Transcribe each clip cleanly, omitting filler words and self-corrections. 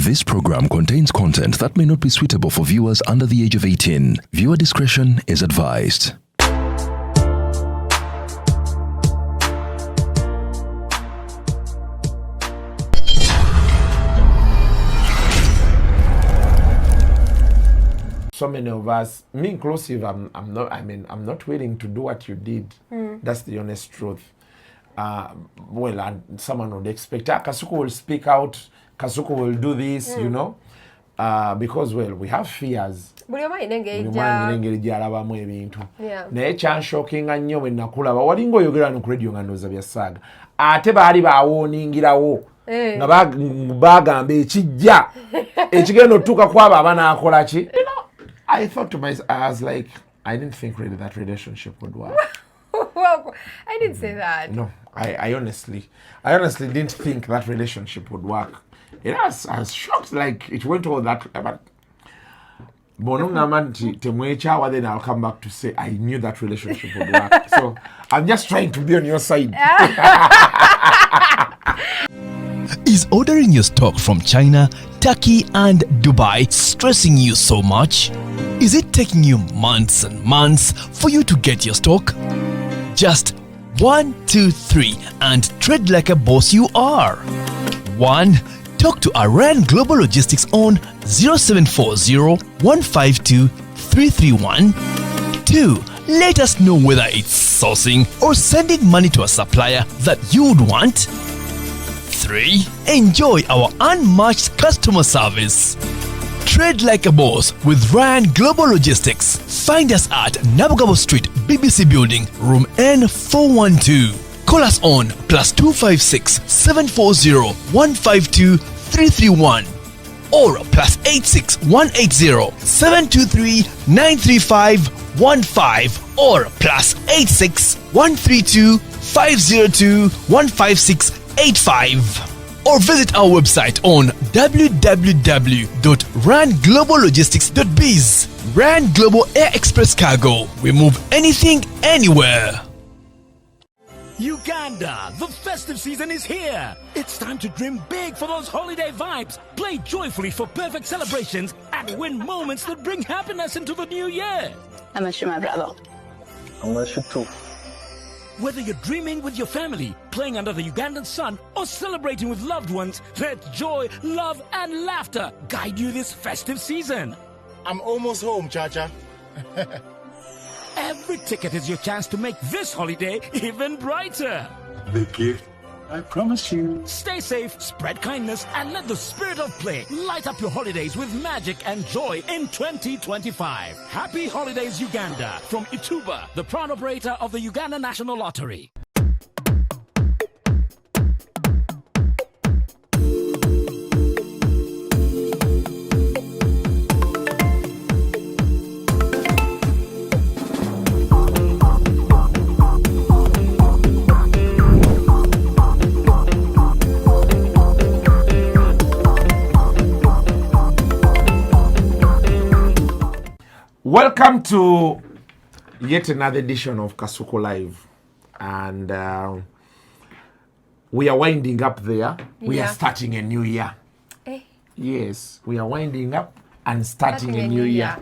This program contains content that may not be suitable for viewers under the age of 18. Viewer discretion is advised. So many of us, me inclusive, I'm not willing to do what you did. That's the honest truth. Well, and someone would expect, Kasuku will speak out, Kasuku will do this, you know, because, well, we have fears. Naye kyanshokinga nnyo bwe nakulaba walinga oyogera no ku radio nga ndowooza bya ssaaga ate baali baawoningirawo nga bagamba ekijja ekigenda otuuka kwabo abanaakola ki. I thought to myself, I was like, I didn't think really that relationship would work. Well, I didn't say that. No, I honestly didn't think that relationship would work. I was shocked, like it went all that. But then I'll come back to say I knew that relationship would work. So I'm just trying to be on your side. Is ordering your stock from China, Turkey, and Dubai stressing you so much? Is it taking you months and months for you to get your stock? Just 1, 2, 3 and trade like a boss you are. 1. Talk to Iran Global Logistics on 0740 152 331. 2. Let us know whether it's sourcing or sending money to a supplier that you would want. 3. Enjoy our unmatched customer service. Trade like a boss with Ryan Global Logistics. Find us at Nabugabo Street, BBC Building, room N412. Call us on +256 740 152 331 or +86 180 723 935 15 or +86 132 502 156 85 or visit our website on www.rangloballogistics.biz. Rand Global Air Express Cargo. We move anything, anywhere. Uganda, the festive season is here. It's time to dream big for those holiday vibes. Play joyfully for perfect celebrations and win moments that bring happiness into the new year. I miss you, my brother. I miss you too. Whether you're dreaming with your family, playing under the Ugandan sun, or celebrating with loved ones, let joy, love, and laughter guide you this festive season. I'm almost home, Chacha. Every ticket is your chance to make this holiday even brighter. The gift, I promise you. Stay safe, spread kindness, and let the spirit of play light up your holidays with magic and joy in 2025. Happy holidays, Uganda, from Ituba, the proud operator of the Uganda National Lottery. Welcome to yet another edition of Kasuku Live, and we are winding up there. Yeah. We are starting a new year. Yes, we are winding up and starting a new year.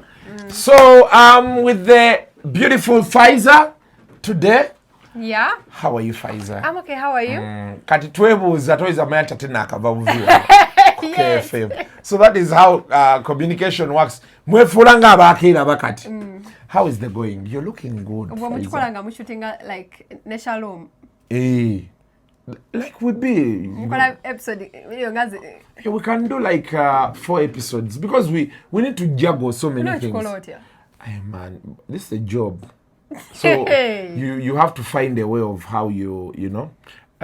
So with the beautiful Faiza today. Yeah. How are you, Faiza? I'm okay. How are you? Kati twebuuza toiza mayata tena akabavuviwa. Yes. KFM. So that is how communication works. Mwefulanga abakira bakati. How is the going? You're looking good. Mwamuchukolanga mushutinga like Neshalom. Like we be. Episode video ngazi. We can do like 4 episodes because we need to juggle so many things. Hey man, this is a job. So you have to find a way of how you know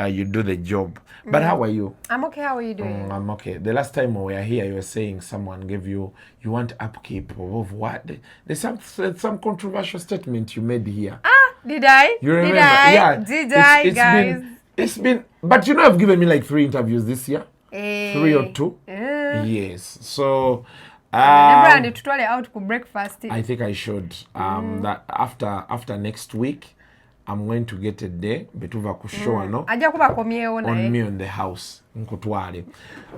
you do the job. But how are you? I'm okay. How are you doing? I'm okay. The last time we were here, you were saying someone gave you want upkeep of what? There's some controversial statement you made here. Did I? You remember? Yeah. Did I, guys? It's been, but you know, I've given me like 3 interviews this year. 3 or 2. Yes. So. Out to breakfast. I think I should. That after next week, I'm going to get a day betuva kushow no ajja kuba komyewo naye on me on the house nkutwale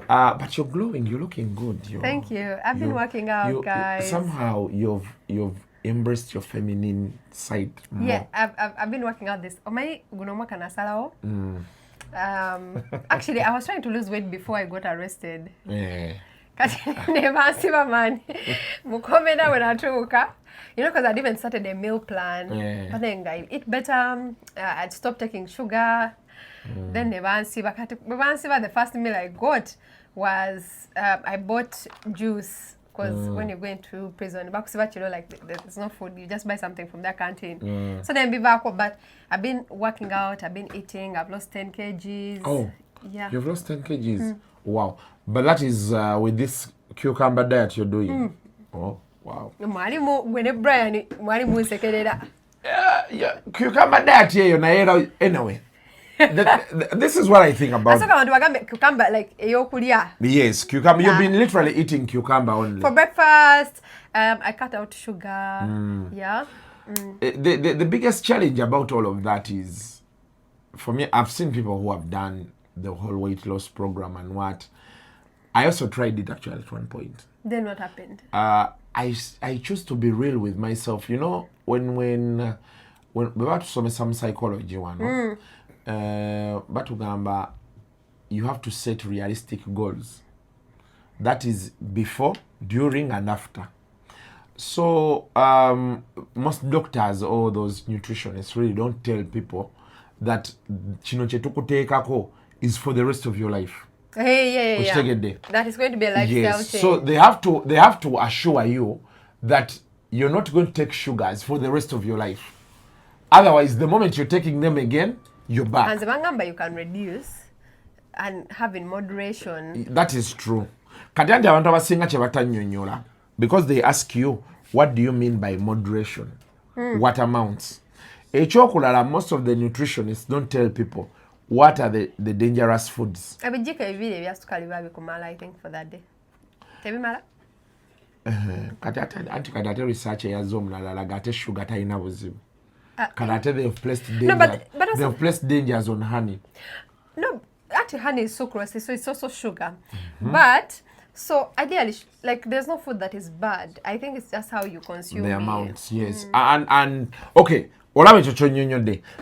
but you're glowing, you're looking good. Thank you. I've been working out, guys. Somehow you've embraced your feminine side more. Yeah, I've been working out this. Omai gunomaka nasalawo. Actually, I was trying to lose weight before I got arrested. Yeah. Never see my man. Mukomera when I took because I'd even started a meal plan. Yeah. But then I eat better. I'd stop taking sugar. Then the first meal I got was I bought juice. Because when you're going to prison, like there's no food, you just buy something from their canteen. So then but I've been working out, I've been eating, I've lost 10 kgs. Oh, yeah. You've lost 10 kgs? Wow. But that is with this cucumber diet you're doing? Oh, wow. Yeah, cucumber diet here, anyway. This is what I think about. Cucumber, like yes, cucumber. You've been literally eating cucumber only. For breakfast, I cut out sugar. Yeah. The biggest challenge about all of that is, for me, I've seen people who have done the whole weight loss program and what. I also tried it actually at one point. Then what happened? I choose to be real with myself. You know, when we want to some psychology one. Batugamba, you have to set realistic goals. That is before, during, and after. So most doctors or those nutritionists really don't tell people that chino chetukuteekako is for the rest of your life. Yeah. That is going to be a lifestyle change. So they have to assure you that you're not going to take sugars for the rest of your life. Otherwise, the moment you're taking them again, you're back. And the mangamba you can reduce and have in moderation. That is true. Kati abantu abasinga kye batanyonyola because they ask you, what do you mean by moderation? What amounts? Ekyokulala, most of the nutritionists don't tell people what are the dangerous foods. Abijika ebibiri ebyasukali babikumala, I think, for that day. Tebimala? Kati ate research eyazo omulala gate sugar talina buzibu. Karate, they've placed danger. No, but also, they've placed dangers on honey. No, actually honey is sucrose, so it's also sugar. But so ideally, like there's no food that is bad. I think it's just how you consume the it. amounts. Yes. And okay.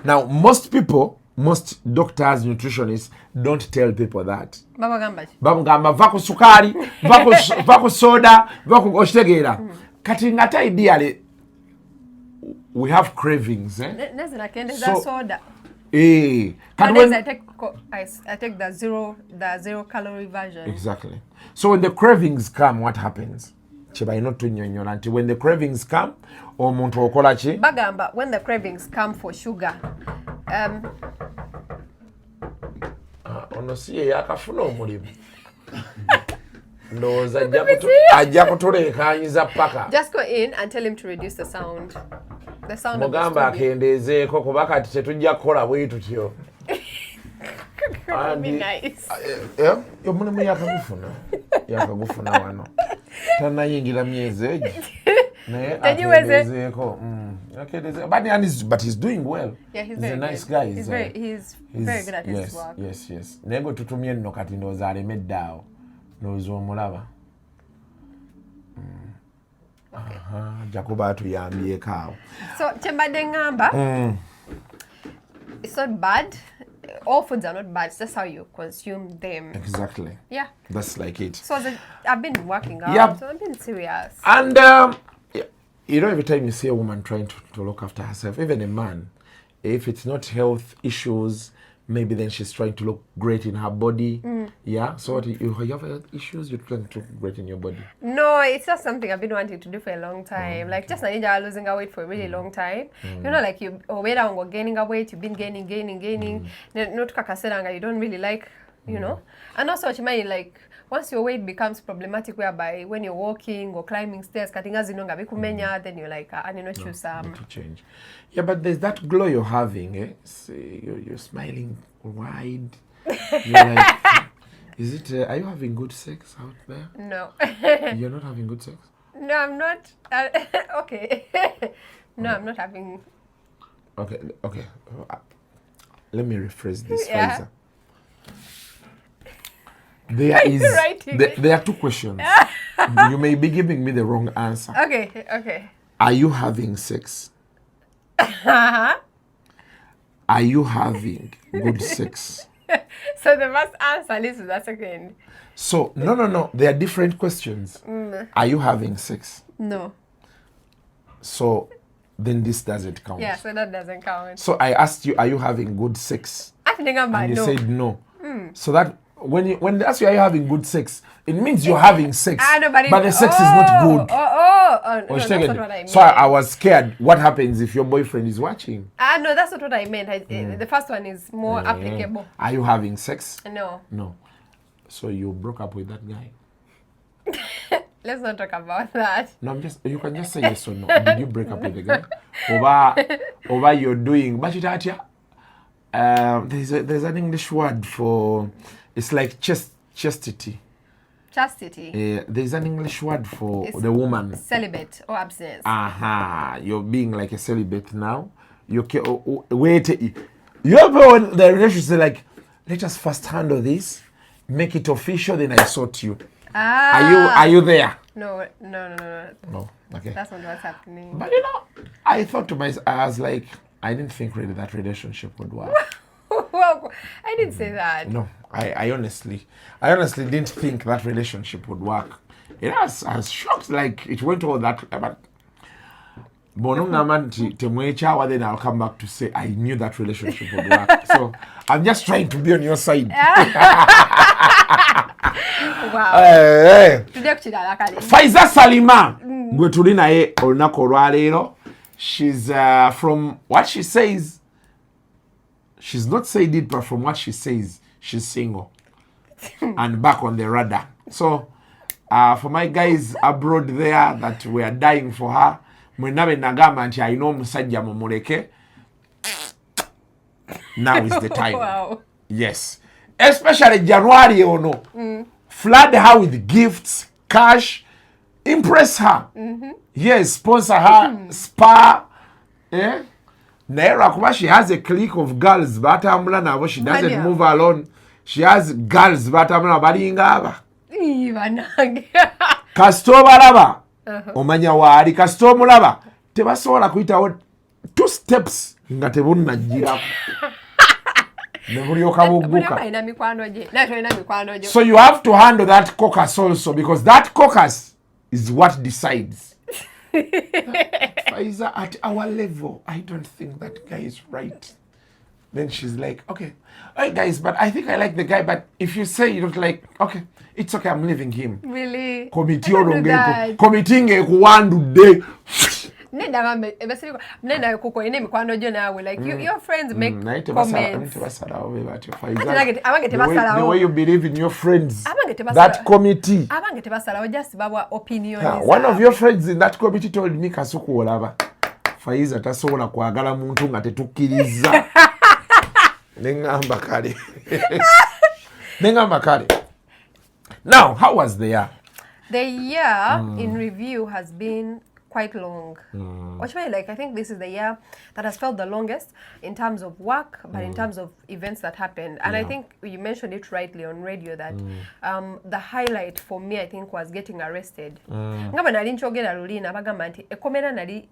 Now most people, most doctors, nutritionists don't tell people that. Baba Gambaji. Baba Gamba vaku sukari, vaku soda, vaku oshtegera. Kati ngata ideally we have cravings, So soda. I take the zero calorie version. Exactly. So when the cravings come, what happens? When the cravings come, Bagamba, when the cravings come for sugar, just go in and tell him to reduce the sound. The sound of the would be nice. But he's doing well. Yeah, he's a nice guy. He's very good at his work. Yes. Nego tutumye nno kati ndoza alemeddawo. Nozo omulaba. Jakuba tuyambyeko awo. So kyembadde ngamba, it's not bad. All foods are not bad. It's just how you consume them. Exactly. Yeah. That's like it. So I've been working out. Yeah. So I've been serious. And every time you see a woman trying to look after herself, even a man, if it's not health issues, maybe then she's trying to look great in her body. Yeah. So what you have health issues, you're trying to look great in your body? No, it's just something I've been wanting to do for a long time. Like just Nanija losing weight for a really long time. You know, like you gaining weight, you've been gaining. Not kakaseranga, you don't really like, you know. And also what you mean, like once your weight becomes problematic, whereby when you're walking or climbing stairs, then you're like, I need to choose some. To change. Yeah, but there's that glow you're having. You're smiling wide. You're like, is it? Are you having good sex out there? No. You're not having good sex? No, I'm not. Okay. No, I'm not having Okay. Let me rephrase this, Yeah. Faiza. There are two questions. You may be giving me the wrong answer. Okay. Are you having sex? Are you having good sex? So the first answer is the second. So, no. They are different questions. Are you having sex? No. So, then this doesn't count. Yeah, so that doesn't count. So, I asked you, are you having good sex? I think I'm And you no. said no. So that when they ask you, are you having good sex? It means you're having sex. But the sex is not good. No, that's not what I meant. So I was scared. What happens if your boyfriend is watching? No, that's not what I meant. The first one is more applicable. Are you having sex? No. No. So you broke up with that guy? Let's not talk about that. No, you can just say yes or no. Did you break up with the guy? Over you're doing, but there's an English word for, it's like chastity. Chastity. There's an English word for the woman. Celibate or abstinence. You're being like a celibate now. Wait. You ever when the relationship like, let us first handle this, make it official, then I sort you. Are you there? No. No. Okay. That's not what's happening. But I thought to myself, I was like, I didn't think really that relationship would work. Well, I didn't say that. No, I honestly didn't think that relationship would work. I was shocked, like it went all that, but then I'll come back to say I knew that relationship would work. So I'm just trying to be on your side. Wow. Faiza Salima, gwe tuli naye olunaku olwaleero. She's from what she says, she's not said it, but from what she says, she's single and back on the radar. So for my guys abroad there that we are dying for her, mwenabe nagamba nti alina omusajja mumuleke. Now is the time. Wow. Yes. Especially January ono. Flood her with gifts, cash, impress her. Yes, sponsor her, spa. Naira kuba she has a clique of girls batambula nabo. She doesn't move alone. She has girls batambula balinga aba. Kasito balaba omanya waali, kasito omulaba tebasobola kuyitawo 2 steps nga tebunnajjirako. So you have to handle that caucus also, because that caucus is what decides. Faiza, at our level, I don't think that guy is right. Then she's like, okay, all right, guys, but I think I like the guy. But if you say you don't like, okay, it's okay, I'm leaving him. Really? Committee day. Like your friends make comments. The way you believe in your friends, that committee. One of your friends in that committee told me Kasuku olaba Faiza tasobola kwagala muntu nga tetukkiriza. Nengamba kale. Now, how was the year? The year in review has been quite long. Which way, like, I think this is the year that has felt the longest in terms of work, but in terms of events that happened. And I think you mentioned it rightly on radio that the highlight for me, I think, was getting arrested. Ngaba nali nchogera lulina bagamba nti komera nali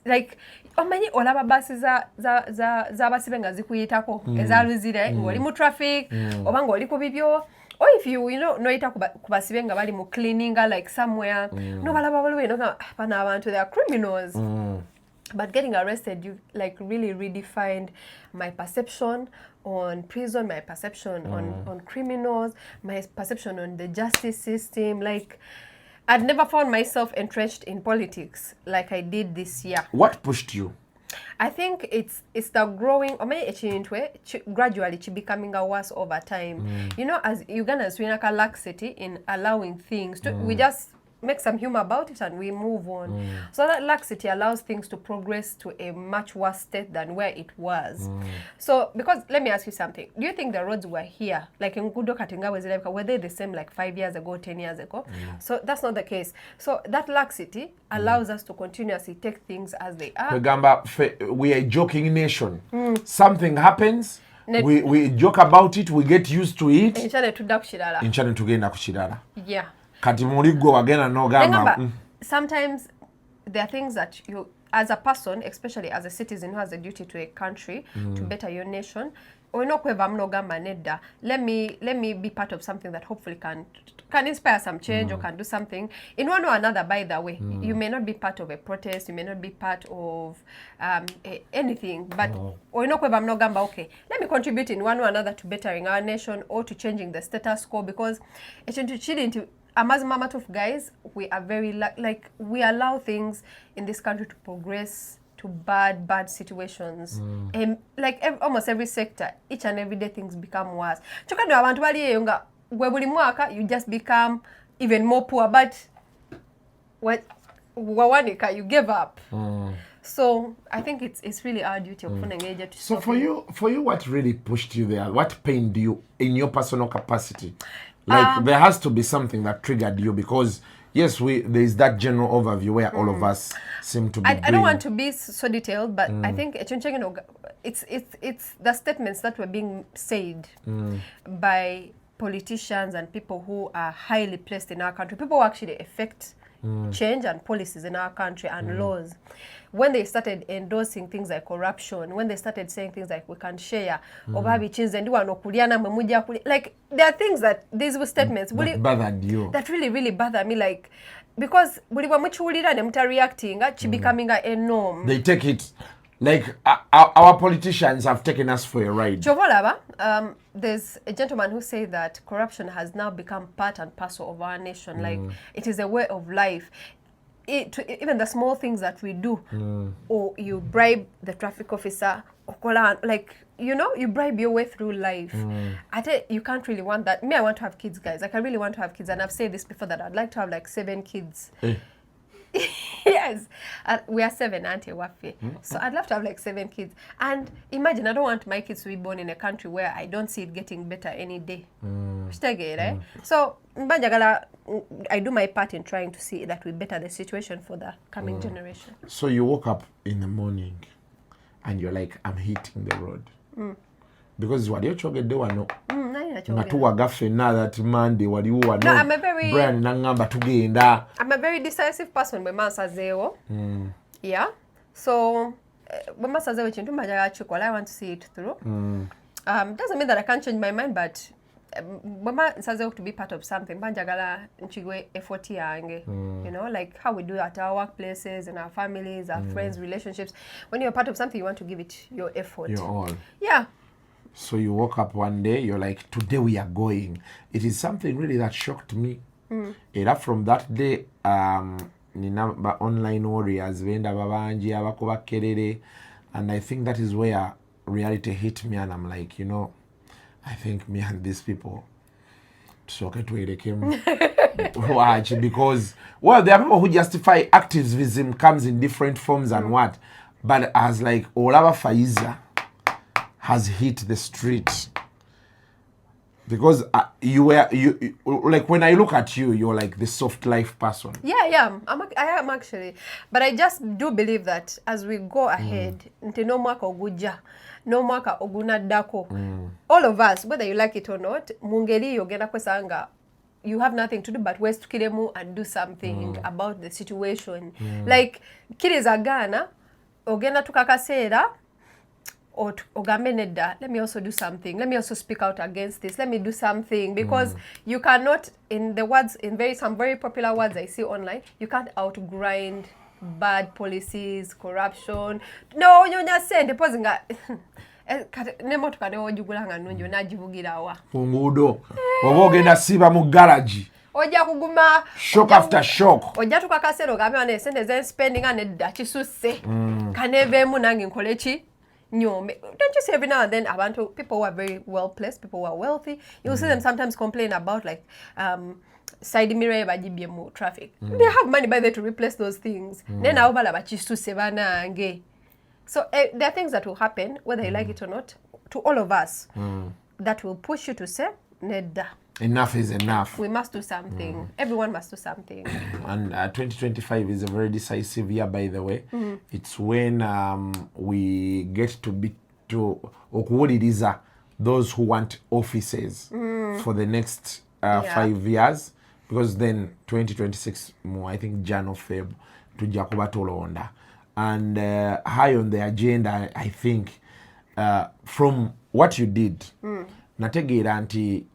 like omanyi olaba basi za basibe nga zikuyitako eza LUZIRA ngoli mu traffic oba ngoli ku bibyo. Or if you noita kubasibe nga bali mu cleaning like somewhere, no balaba baliwe no bana abantu, they are criminals. But getting arrested, you like really redefined my perception on prison, my perception on criminals, my perception on the justice system. Like I'd never found myself entrenched in politics like I did this year. What pushed you? I think it's the growing, or maybe gradually becoming worse over time. You know, as Ugandans, we have a laxity in allowing things to, we just make some humor about it and we move on. So that laxity allows things to progress to a much worse state than where it was. So, because, let me ask you something. Do you think the roads were here, like in Ngudo Katinga, were they the same like 5 years ago, 10 years ago? So that's not the case. So that laxity allows us to continuously take things as they are. We are a joking nation. Something happens, we joke about it, we get used to it. Inchane tugenda kuchirala. Yeah. Kati muligo wagena no gamba. Sometimes there are things that you, as a person, especially as a citizen who has a duty to a country, to better your nation, let me be part of something that hopefully can inspire some change or can do something in one or another. By the way, you may not be part of a protest, you may not be part of anything, but okay, let me contribute in one or another to bettering our nation or to changing the status quo, because it's into amazing of guys, we are very like we allow things in this country to progress to bad situations. And like almost every sector, each and every day things become worse. You just become even more poor, but you give up. So I think it's really our duty of to So for you, what really pushed you there? What pained you in your personal capacity? Like there has to be something that triggered you, because yes, there is that general overview where all of us seem to be. I don't want to be so detailed, but I think it's the statements that were being said by politicians and people who are highly placed in our country, people who actually affect change and policies in our country and laws. When they started endorsing things like corruption, when they started saying things like we can share, like there are things that these were statements that bothered you, that really bother me, like because reacting becoming a norm. They take it like our politicians have taken us for a ride. There's a gentleman who said that corruption has now become part and parcel of our nation. Like it is a way of life. Even the small things that we do, or you bribe the traffic officer, or like, you bribe your way through life. I tell you can't really want that. Me, I want to have kids, guys. Like, I really want to have kids, and I've said this before that I'd like to have like 7 kids. Yes, we are 7, Auntie Wafi. So I'd love to have like 7 kids. And imagine, I don't want my kids to be born in a country where I don't see it getting better any day. So I do my part in trying to see that we better the situation for the coming generation. So you woke up in the morning and you're like, I'm hitting the road. Because what you're talking about, that Monday, I'm a very decisive person. Yeah. So I want to see it through. Doesn't mean that I can't change my mind, but to be part of something, like how we do at our workplaces and our families, our friends, relationships. When you're part of something, you want to give it your effort. Your all. Yeah. So you woke up one day, you're like, today we are going. It is something really that shocked me. And from that day, online warriors, and I think that is where reality hit me, and I'm like, I think me and these people watch, because there are people who justify activism comes in different forms and what, but as like Olava Faiza has hit the street, because you like, when I look at you, you're like the soft life person. Yeah, I am actually, but I just do believe that as we go ahead, no mwaka oguja, no mwaka ogunadako, all of us, whether you like it or not, mungeli yogena kwesanga, you have nothing to do but west kiremu and do something about the situation. Like kiriza Ghana, ogena tukakasera, or let me also do something. Let me also speak out against this. Let me do something, because you cannot, in some very popular words I see online, you can't outgrind bad policies, corruption. No, you're not saying the person got nemo tukane ojugulanga nunjo najivugira wa. Fungudo. Ogenda siba mu garage. Oja kuguma shock after shock. Oja tukakasero gambe ane sente zen spending ane dachi suse. Kanevemu nangi nkolechi. Don't you see every now and then people who are very well placed, people who are wealthy, you'll see them sometimes complain about like side mirror bagibye traffic. They have money by there to replace those things. Then abala bachistuse banange. So there are things that will happen, whether you like it or not, to all of us, that will push you to say, Nedda. Enough is enough. We must do something. Everyone must do something. And 2025 is a very decisive year, by the way. It's when we get to okuwuliriza those who want offices for the next 5 years, because then 2026 I think Jan or Feb tujja kuba tulonda. And high on the agenda, I think, from what you did, nategeera nti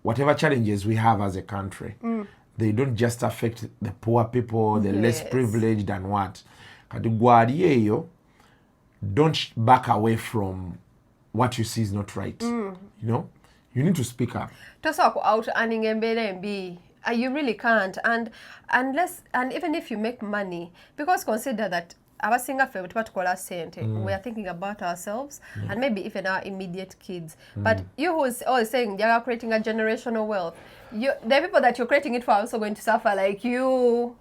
whatever challenges we have as a country, they don't just affect the poor people, the less privileged and what. Kati gwali eyo, don't back away from what you see is not right. You know, you need to speak up. Tosa out earning MB. You really can't, and even if you make money, because consider that abasinga ffe batukola sente, we are thinking about ourselves and maybe even our immediate kids. But you who is always saying you're creating a generational wealth, the people that you're creating it for are also going to suffer like you.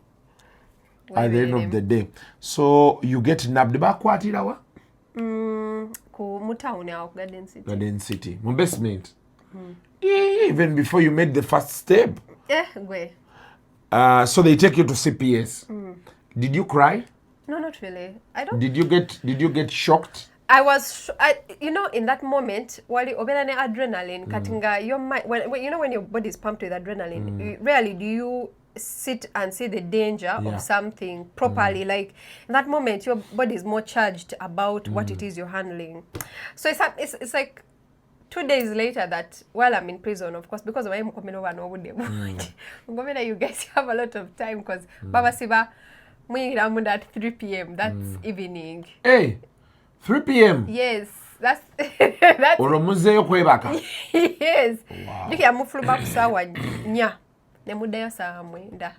At the end of the day, so you get nabbed bakwatira wa? Ku mutauni au Garden City. Garden City, mu basement. Even before you made the first step. So they take you to CPS. Did you cry? No, not really. I don't. Did you get shocked? I was, you know, in that moment, while you obeying adrenaline, katinga your mind. When you know when your body is pumped with adrenaline, rarely do you sit and see the danger of something properly. Like in that moment, your body is more charged about what it is you're handling. So it's like 2 days later that while I'm in prison, of course, because I'm coming over and over there, you guys have a lot of time because Baba Siba, I'm at 3 p.m. That's evening. Hey, 3 p.m. Yes, that's that's. Oromuzeyo kwebaka. Yes. Diki amufuluba kusawa nya. Nemudayo saa mwenda.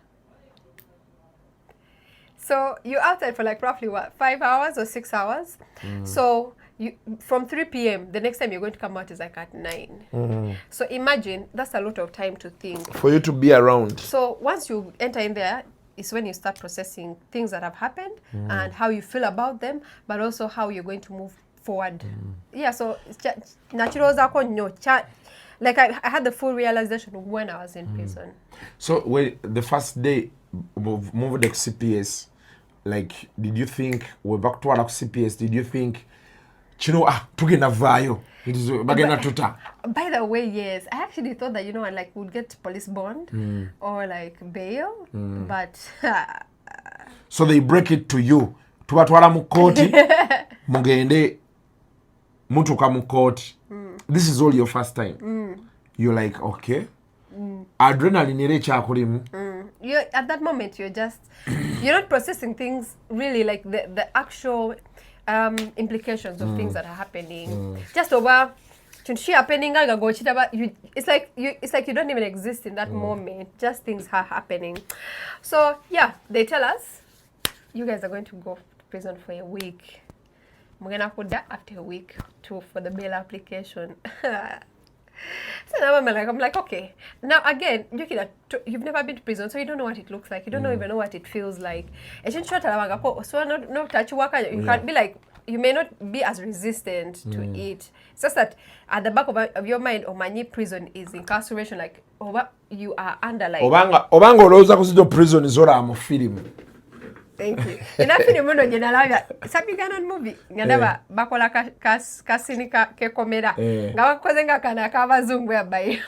So you're outside for like roughly what, 5 hours or 6 hours? So you from 3 p.m. the next time you're going to come out is like at 9. So imagine that's a lot of time to think. For you to be around. So once you enter in there, is when you start processing things that have happened and how you feel about them, but also how you're going to move forward. Yeah, so natural like I had the full realization when I was in prison. So the first day of moving to CPS, like, did you think we're back to CPS? Did you think, tugenda vayo? By the way, yes, I actually thought that, you know, I like would get police bond or like bail, but so they break it to you. Tubatwala mu koti, mugende mutuka mu koti. This is all your first time. You're like, okay. Adrenaline ire kyakulimu. You at that moment you're not processing things really, like the actual implications of things that are happening. Just over happening, it's like you don't even exist in that moment. Just things are happening. So yeah, they tell us you guys are going to go to prison for a week. Mugena kuda after a week for the bail application. So now I'm like, okay. Now again, you've never been to prison, so you don't know what it looks like. You don't even know what it feels like. So no touch worker, you can't be like, you may not be as resistant to it. It's just that at the back of your mind, Omanyi prison is incarceration, like you are under like Obanga oloza kuzito prison is all I'm film. Thank you. In that film, no general. Sabi Ganon movie. Ngandaba bakola kasini ke komera. Ngawa kozenga kana kabazungu ya bai.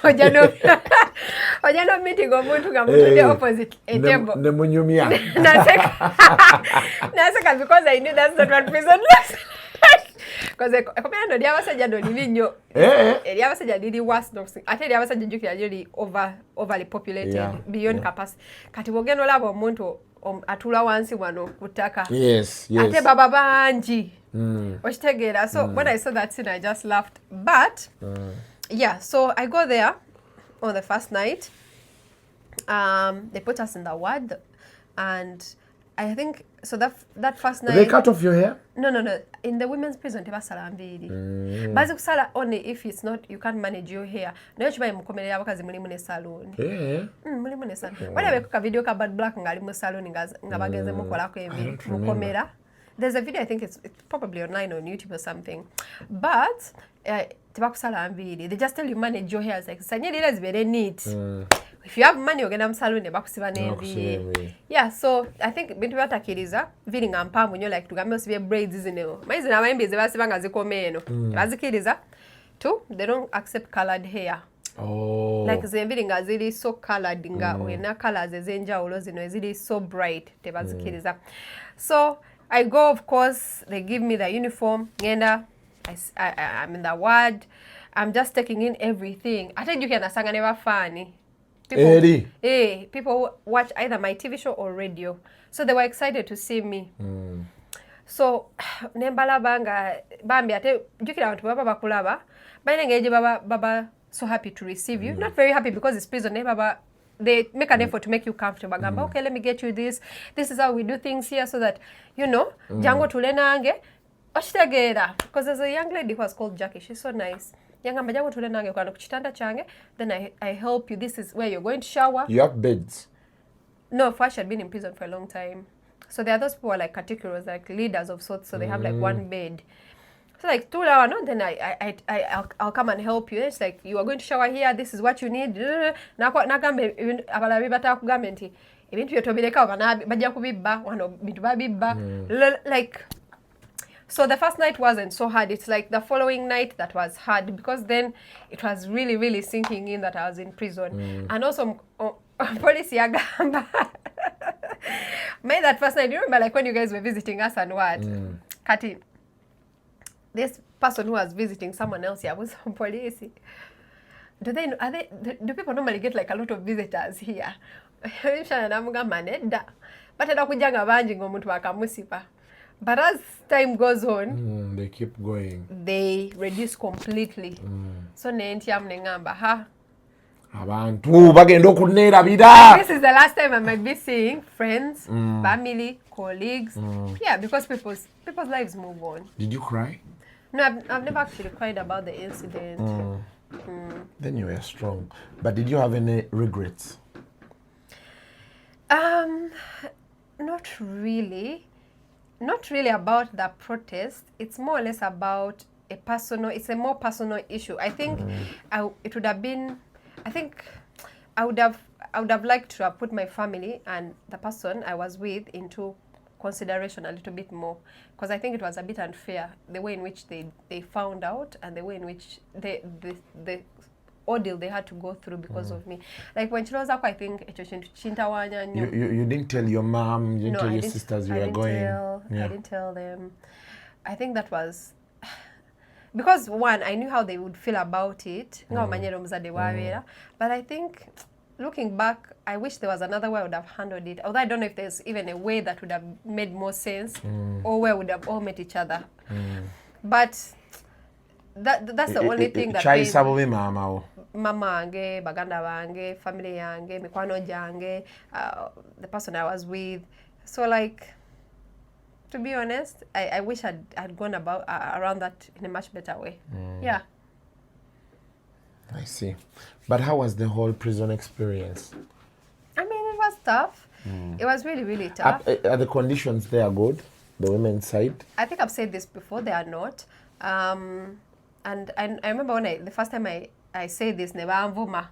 Ojano meeting omuntu ngamuntu the opposite table. Nemunyumia. Naseka because I knew that's not what prison looks like. Because komera no dia basajja do nivinyo. Dia basajja didi worse no. Ate dia basajja jukira juli overly populated beyond capacity. Kati bogeno labo omuntu atula wansi wano kutaka. Yes. Ate baba banji. Ochitegera. So when I saw that scene, I just laughed. But yeah, so I go there on the first night. They put us in the ward, and I think so. That first night. They cut off your hair? No. In the women's prison, they basala mbili. Basi kusala only if it's not, you can't manage your hair. Nayo chiba mukomerera abakazi muli mune salon. Muli mune salon. Wale bekuka video ka Bad Black ngali mu salon nga bagenze mukolako ebintu mukomera. There's a video, I think it's probably online on YouTube or something. But tebakusala mbili. They just tell you manage your hair. It's like sanyelira is very neat. If you have money, you're going to salon bakusiba nevi. Yeah, so I think bintu batakiriza vili nga mpamu nyo like tugambe osibe braids zineo. Maizi na maimbi zibasiba nga zikomeno. Bazikiriza. Two, they don't accept colored hair. Oh. Like zivili nga zili so colored nga wena colors ezenja ulo zino zili so bright tebazikiriza. So I go, of course, they give me the uniform. Ngenda, I'm in the ward. I'm just taking in everything. I think you can asanga never funny. People watch either my TV show or radio. So they were excited to see me. So, nembala banga, bambi ate, jukira wantu baba bakulaba. Baina ngeje baba so happy to receive you. Not very happy because it's prison. Baba, they make an effort to make you comfortable. Gamba, okay, let me get you this. This is how we do things here so that, you know, jango tulena ange. Oshitagera. Because there's a young lady who was called Jackie. She's so nice. Yangamba jango tulena ange kwa kuchitanda change. Then I help you. This is where you're going to shower. You have beds? No, first I'd been in prison for a long time. So there are those people who are like categories, like leaders of sorts. So they have like one bed. So like 2 hours, no, then I'll come and help you. It's like, you are going to shower here, this is what you need. Nagambe abalabi batakugambe nti ebintu byotobireka bajja kubibba wano bintu babibba. Like, so the first night wasn't so hard. It's like the following night that was hard because then it was really, really sinking in that I was in prison. And also police yagamba. May that first night, you remember like when you guys were visiting us and what? Kati, this person who was visiting someone else here was from police. Do people normally get like a lot of visitors here? But as time goes on, they keep going. They reduce completely. So this is the last time I might be seeing friends, family, colleagues. Yeah, because people's lives move on. Did you cry? No, I've never actually cried about the incident. Then you were strong. But did you have any regrets? Not really. Not really about the protest. It's more or less about it's a more personal issue. I think it would have been, I think I would have liked to have put my family and the person I was with into consideration a little bit more, because I think it was a bit unfair the way in which they found out and the way in which the ordeal they had to go through because of me. Like when Chilozako, I think you didn't tell your mom, you didn't tell your sisters you were going. I didn't tell them. I think that was because one, I knew how they would feel about it. But I think looking back, I wish there was another way I would have handled it. Although I don't know if there's even a way that would have made more sense or where we would have all met each other. But that's the only thing that mama ange, baganda bange, family yange, mikwano jange, the person I was with. So like, to be honest, I wish I'd gone about around that in a much better way. Yeah. I see. But how was the whole prison experience? I mean, it was tough. It was really, really tough. Are the conditions there good? The women's side? I think I've said this before, they are not. And I remember when the first time I say this, nebanvuma.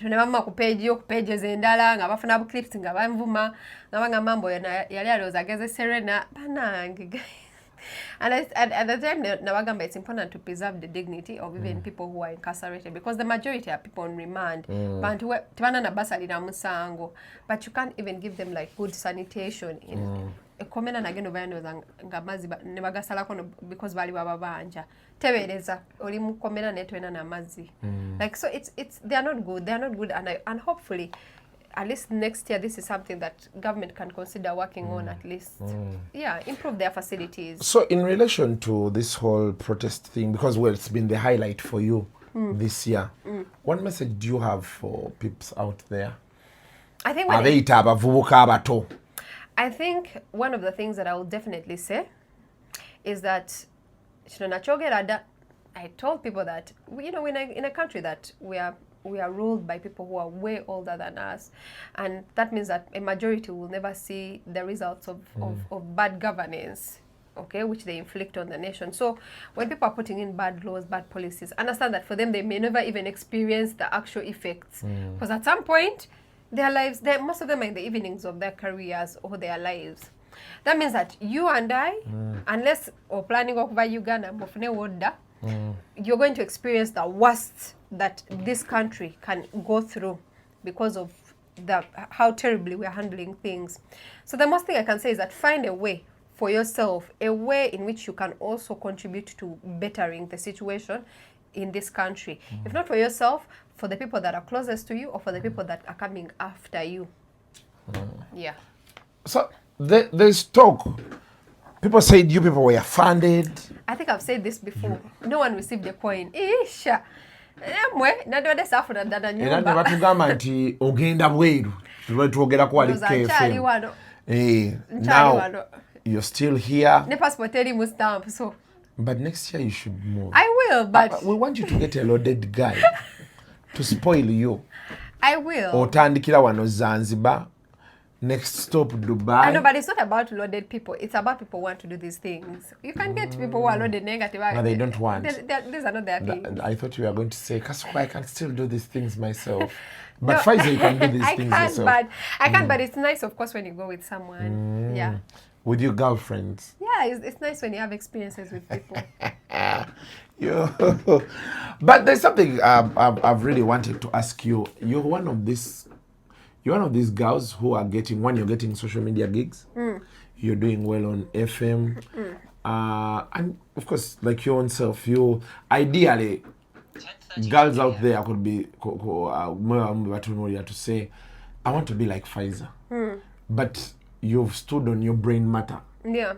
Tunebamma ku page ezendala nga bafuna bu clips nga banvuma nga mambo yali aloza ageze Serena banange. And at the time, Nawagamba, it's important to preserve the dignity of even people who are incarcerated, because the majority are people on remand. But you can't even give them like good sanitation. Komera nagendo bayano ngamazi nebagasalako because bali babanja tebereza oli mu komera netwena na mazi. Like, so it's they are not good, and hopefully at least next year this is something that government can consider working on, at least improve their facilities. So in relation to this whole protest thing, because it's been the highlight for you this year, what message do you have for peeps out there? I think I think one of the things that I will definitely say is that I told people that in a country that we are ruled by people who are way older than us, and that means that a majority will never see the results of bad governance, okay, which they inflict on the nation. So when people are putting in bad laws, bad policies, understand that for them they may never even experience the actual effects, because at some point their lives, most of them are in the evenings of their careers or their lives. That means that you and I, unless we're planning over Uganda, you're going to experience the worst that this country can go through because of how terribly we're handling things. So the most thing I can say is that find a way for yourself, a way in which you can also contribute to bettering the situation in this country. If not for yourself, for the people that are closest to you or for the people that are coming after you. Yeah. So there's talk. People said you people were funded. I think I've said this before. No one received a coin. Isha. Now you're still here. So. But next year you should move. I will, but we want you to get a loaded guy to spoil you. I will. Otandikira wano Zanzibar. Next stop Dubai. I know, but it's not about loaded people. It's about people who want to do these things. You can get people who are loaded negative. But they don't want. These are not their things. I thought you were going to say, Kasuko, I can still do these things myself. But no, Faiza, you can do these things yourself. I can't, but it's nice, of course, when you go with someone. Yeah. With your girlfriends. Yeah, it's nice when you have experiences with people. But there's something I've really wanted to ask you. You're one of these girls who are you're getting social media gigs. You're doing well on FM. And of course, like your own self, you ideally, girls out there could be to say, I want to be like Faiza. But you've stood on your brain matter. Yeah.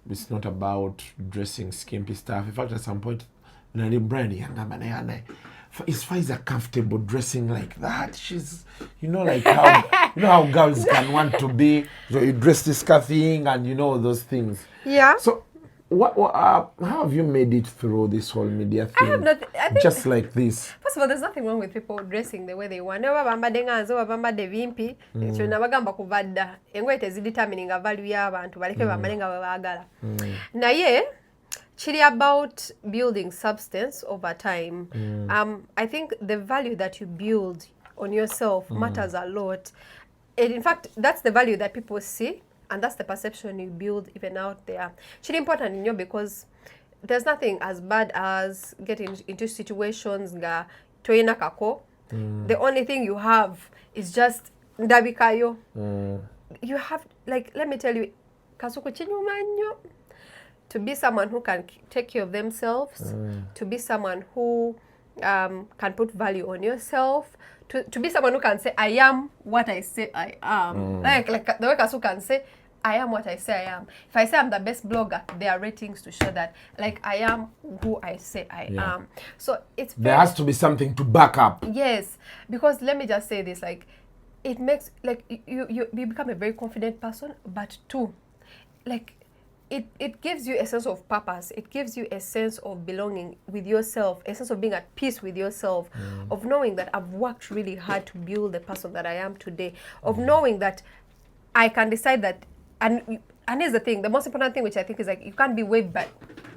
It's not about dressing skimpy stuff. In fact, at some point, is Faiza comfortable dressing like that? She's, like how girls can want to be. So you dress this thing and those things. Yeah. So, how have you made it through this whole media thing? I have not. I think just like this. First of all, there's nothing wrong with people dressing the way they want. Never bambade nganzo, bambade vimpi. Nabagamba kuvada. Engwe tezidetermining value y'abantu baleke bambade nga babagala. Naye chili about building substance over time. I think the value that you build on yourself matters a lot. And in fact, that's the value that people see. And that's the perception you build even out there. It's really important in you because there's nothing as bad as getting into situations nga toina kako. The only thing you have is just ndabikayo. You have, let me tell you, kasuku chinyumanyo. To be someone who can take care of themselves, to be someone who can put value on yourself, to be someone who can say, I am what I say I am. Like the way Kasu can say, I am what I say I am. If I say I'm the best blogger, there are ratings to show that. I am who I say I am. So there has to be something to back up. Yes, because let me just say this, it makes, you become a very confident person, but too, it gives you a sense of purpose. It gives you a sense of belonging with yourself, a sense of being at peace with yourself, of knowing that I've worked really hard to build the person that I am today, of knowing that I can decide that, and here's the thing, the most important thing which I think is you can't be weighed by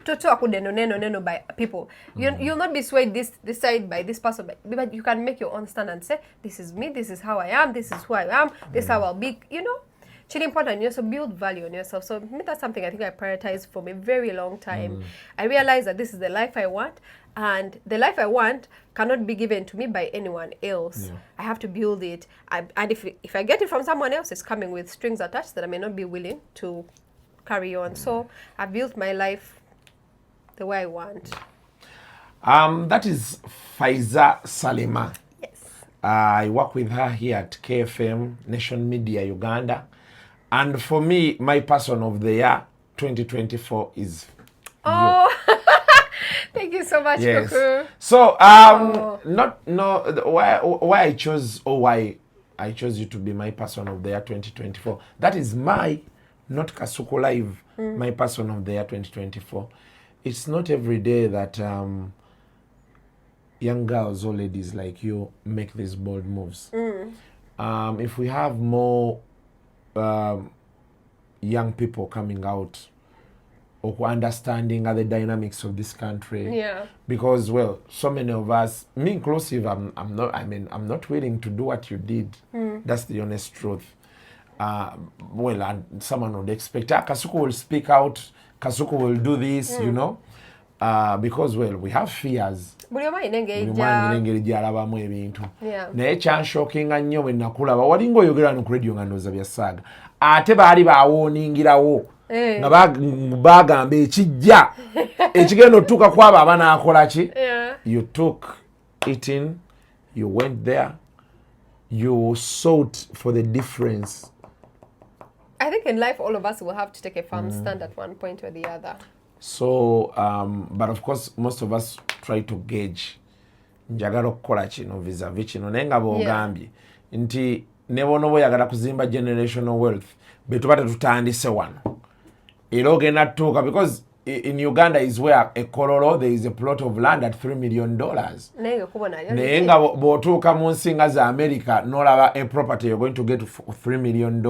by people. You'll not be swayed this side by this person, but you can make your own stand and say, this is me, this is how I am, this is who I am, this is how I'll be, It's really important. You also build value on yourself. So that's something I think I prioritized for a very long time. I realized that this is the life I want, and the life I want cannot be given to me by anyone else. I have to build it. And if I get it from someone else, it's coming with strings attached that I may not be willing to carry on. So I built my life the way I want. That is Faiza Salima. Yes. I work with her here at KFM, Nation Media Uganda. And for me, my person of the year 2024 is you. Thank you so much, yes. Kuku. So, why I chose OY I chose you to be my person of the year 2024. That is my, not Kasuku Live, my person of the year 2024. It's not every day that young girls or ladies like you make these bold moves. If we have more young people coming out or understanding the dynamics of this country, because well, so many of us, me inclusive, I'm not willing to do what you did. That's the honest truth. Well, and someone would expect Kasuku will speak out, Kasuku will do this, you know, because well, we have fears. Naye kyanshokinga nnyo bwe nakulaba walinga oyogera no ku radio nga ndowooza bya ssaaga ate baali bawooningirawo nga bagamba ekijja ekigenda otuuka kwabo abanaakola ki. You took it in, you went there, you sought for the difference. I think in life all of us will have to take a firm stand at one point or the other. So, but of course, most of us try to gauge njagala okukola kino vis-a-vis kino naye nga bw'ogambye nti ne bono boyagala kuzimba generational wealth betuba tetutandise wano era ogenda tutuuka because in Uganda is where a Kololo there is a plot of land at $3 million. Naye nga bw'otuuka mu nsi nga za America n'olaba a property you're going to get $3 million.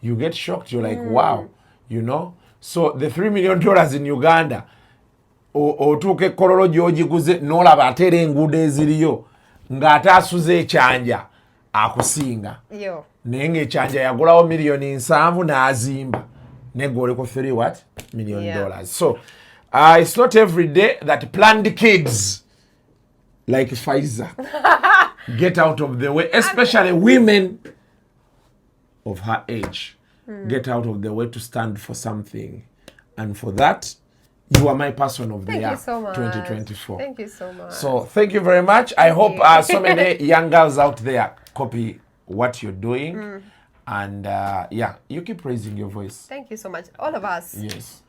You get shocked, you're like, wow, you know. So the $3 million in Uganda, otuuka Kololo gy'ogiguze n'olaba ate era enguudo eziriyo ng'ate asuze ekyanja akusinga. Naye ng'ekyanja yagulawo $7 million n'azimba. Negoreko $3 million. So it's not every day that planned kids like Faiza get out of the way, especially women of her age get out of the way to stand for something. And for that, you are my person of the year 2024. Thank you so much. So thank you very much. I hope so many young girls out there copy what you're doing. And yeah, you keep raising your voice. Thank you so much. All of us. Yes.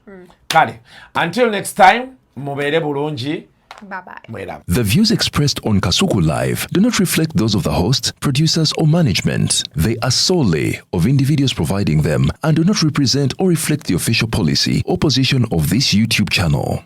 Kale. Until next time, mubere bulungi. Bye-bye. The views expressed on Kasuku Live do not reflect those of the host, producers, or management. They are solely of individuals providing them and do not represent or reflect the official policy or position of this YouTube channel.